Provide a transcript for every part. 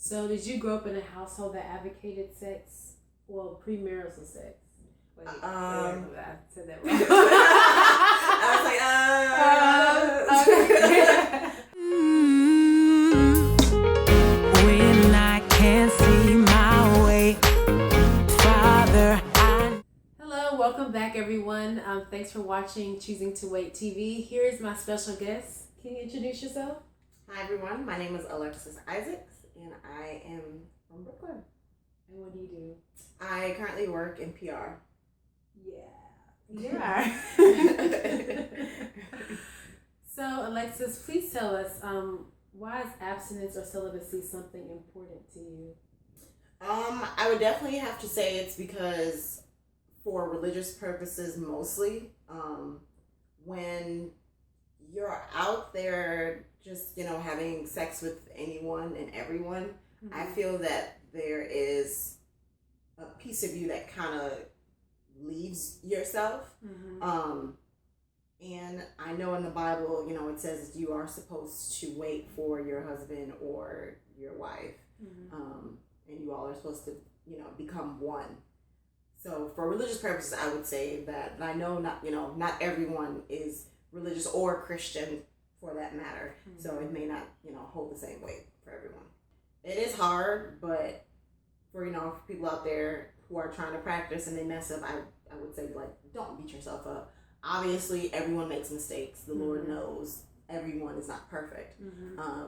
So, did you grow up in a household that advocated sex? Well, premarital sex. Wait, I said that wrong. I was like, okay. When I can't see my way, Father, Hello, welcome back, everyone. Thanks for watching Choosing to Wait TV. Here is my special guest. Can you introduce yourself? Hi everyone, my name is Alexis, and I am from Brooklyn. And what do you do? I currently work in PR. Yeah. So, Alexis, please tell us, why is abstinence or celibacy something important to you? I would definitely have to say it's because for religious purposes mostly, when you're out there just, having sex with anyone and everyone, I feel that there is a piece of you that kind of leaves yourself. And I know in the Bible, it says you are supposed to wait for your husband or your wife. And you all are supposed to, become one. So for religious purposes, I would say that, and I know not everyone is religious or Christian for that matter. So it may not, hold the same weight for everyone. It is hard, but for people out there who are trying to practice and they mess up, I would say, don't beat yourself up. Obviously, everyone makes mistakes. The Lord knows everyone is not perfect.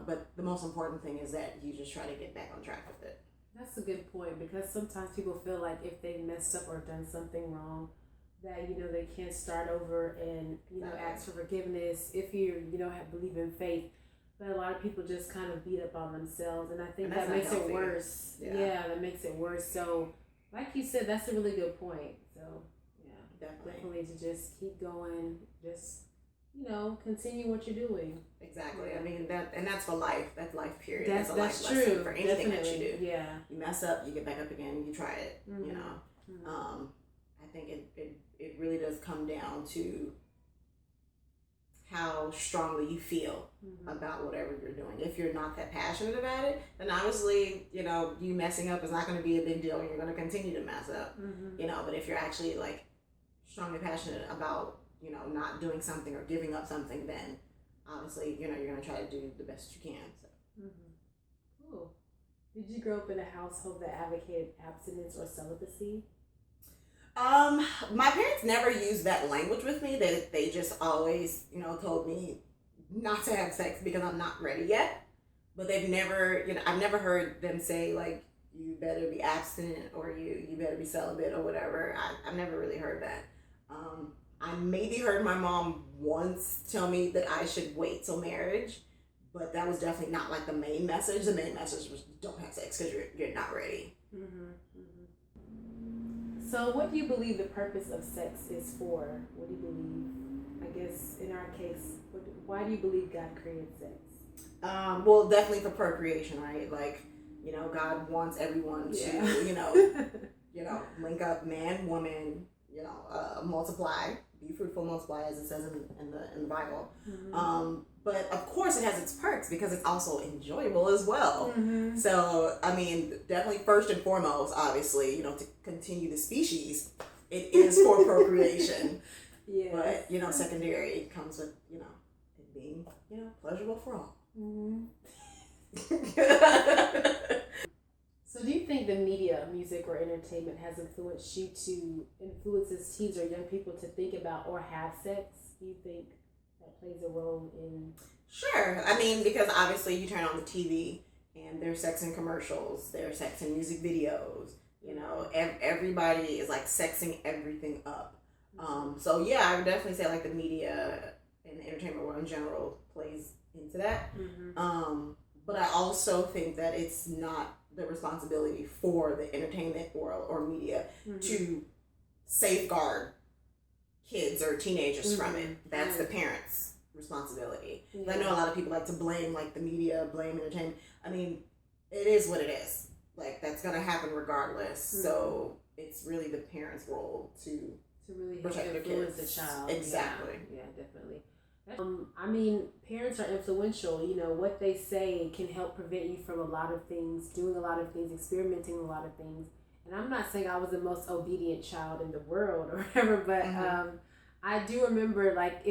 But the most important thing is that you just try to get back on track with it. That's a good point, because sometimes people feel like if they messed up or done something wrong, that they can't start over and ask for forgiveness if you believe in faith. But a lot of people just kind of beat up on themselves, and I think that makes it worse. Yeah, that makes it worse. So, like you said, that's a really good point. So, yeah, definitely to just keep going, just continue what you're doing. Exactly. I mean that's for life. That's life period. That's a life true. lesson for anything that you do. Yeah. You mess up, you get back up again, you try it. I think it really does come down to how strongly you feel about whatever you're doing. If you're not that passionate about it, then obviously, you messing up is not going to be a big deal and you're going to continue to mess up. But if you're actually strongly passionate about, not doing something or giving up something, then obviously, you're going to try to do the best you can. So. Cool. Did you grow up in a household that advocated abstinence or celibacy? My parents never used that language with me. They just always, told me not to have sex because I'm not ready yet. But they've never, I've never heard them say you better be abstinent or you better be celibate or whatever. I've never really heard that. I maybe heard my mom once tell me that I should wait till marriage, but that was definitely not the main message. The main message was don't have sex because you're not ready. So what do you believe the purpose of sex is for? What do you believe? I guess in our case, why do you believe God created sex? Well, definitely for procreation, right? God wants everyone to, link up, man, woman, multiply, be fruitful, multiply, as it says in the Bible. But of course it has its perks because it's also enjoyable as well. So, I mean, definitely first and foremost, obviously, to continue the species, it is for procreation. But, secondary comes with, it being, pleasurable for all. So do you think the media, music, or entertainment has influences teens or young people to think about or have sex? Do you think that plays a role in? Sure. I mean, because obviously you turn on the TV and there's sex in commercials, there's sex in music videos, everybody is sexing everything up. So yeah, I would definitely say the media and the entertainment world in general plays into that. But I also think that it's not the responsibility for the entertainment world or media to safeguard kids or teenagers from it. That's the parents' responsibility. I know a lot of people like to blame the media, blame entertainment. I mean, it is what it is. That's gonna happen regardless. So it's really the parents' role to really protect their influence kids. the child. Exactly. Yeah, definitely. I mean, parents are influential. You know, what they say can help prevent you from a lot of things, doing a lot of things, experimenting a lot of things. And I'm not saying I was the most obedient child in the world or whatever, but I do remember, like,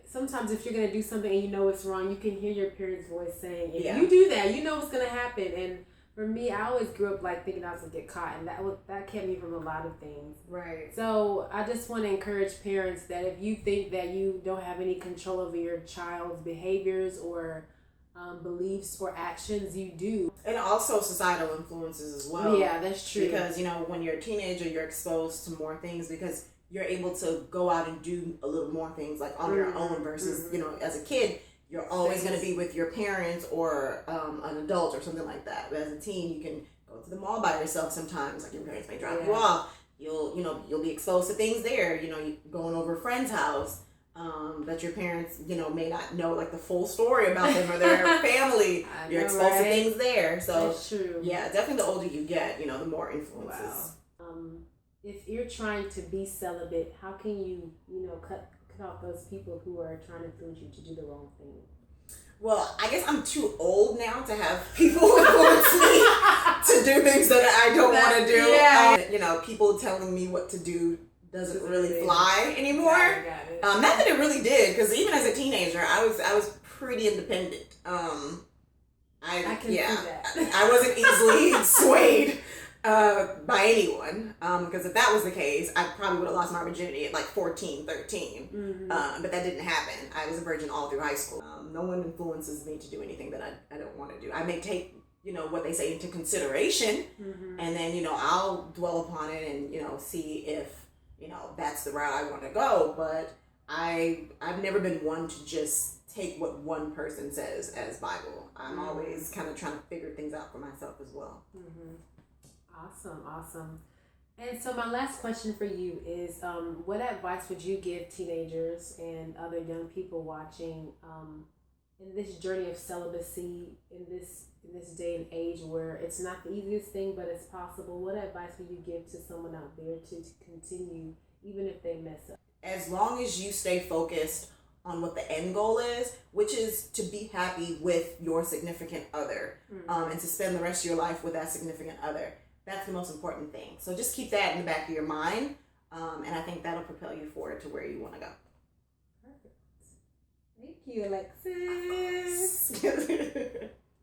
sometimes if you're going to do something and you know it's wrong, you can hear your parents' voice saying, if you do that, you know what's going to happen. And for me, I always grew up, like, thinking I was going to get caught, and that kept me from a lot of things. Right. So I just want to encourage parents that if you think that you don't have any control over your child's behaviors or beliefs or actions, you do. And also societal influences as well. Yeah, that's true. Because, you know, when you're a teenager, you're exposed to more things because you're able to go out and do a little more things, like, on your own versus, you know, as a kid, you're always going to be with your parents or an adult or something like that. But as a teen, you can go to the mall by yourself sometimes. Like, your parents may drop you off. You'll be exposed to things there. You know, you going over a friend's house that your parents, you know, may not know, like, the full story about them or their family. You're exposed to things there. So, that's true. Yeah, definitely the older you get, you know, the more influences. Wow. If you're trying to be celibate, how can you, you know, cut off those people who are trying to influence you to do the wrong thing? Well, I guess I'm too old now to have people influence me to do things that I don't want to do. Yeah. You know, people telling me what to do doesn't really fly anymore. Got it. Not that it really did, because even as a teenager, I was pretty independent. I can see that. I wasn't easily swayed by anyone, because if that was the case, I probably would have lost my virginity at like 14, 13. But that didn't happen. I was a virgin all through high school. No one influences me to do anything that I don't want to do. I may take, you know, what they say into consideration, and then, you know, I'll dwell upon it and, you know, see if, you know, that's the route I want to go. But I've never been one to just take what one person says as Bible. I'm always kind of trying to figure things out for myself as well. Awesome. And so my last question for you is, what advice would you give teenagers and other young people watching in this journey of celibacy, in this day and age where it's not the easiest thing, but it's possible? What advice would you give to someone out there to continue, even if they mess up? As long as you stay focused on what the end goal is, which is to be happy with your significant other, and to spend the rest of your life with that significant other. That's the most important thing. So just keep that in the back of your mind, and I think that'll propel you forward to where you want to go. Perfect. Thank you, Alexis.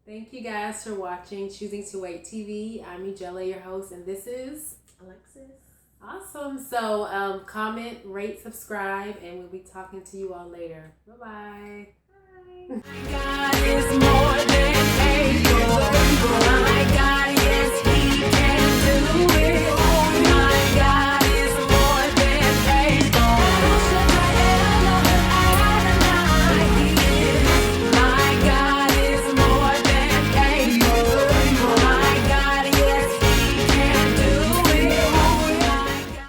Thank you guys for watching Choosing to Wait TV. I'm Ujella, your host, and this is Alexis. Awesome. So comment, rate, subscribe, and we'll be talking to you all later. Bye-bye. Bye. God is more than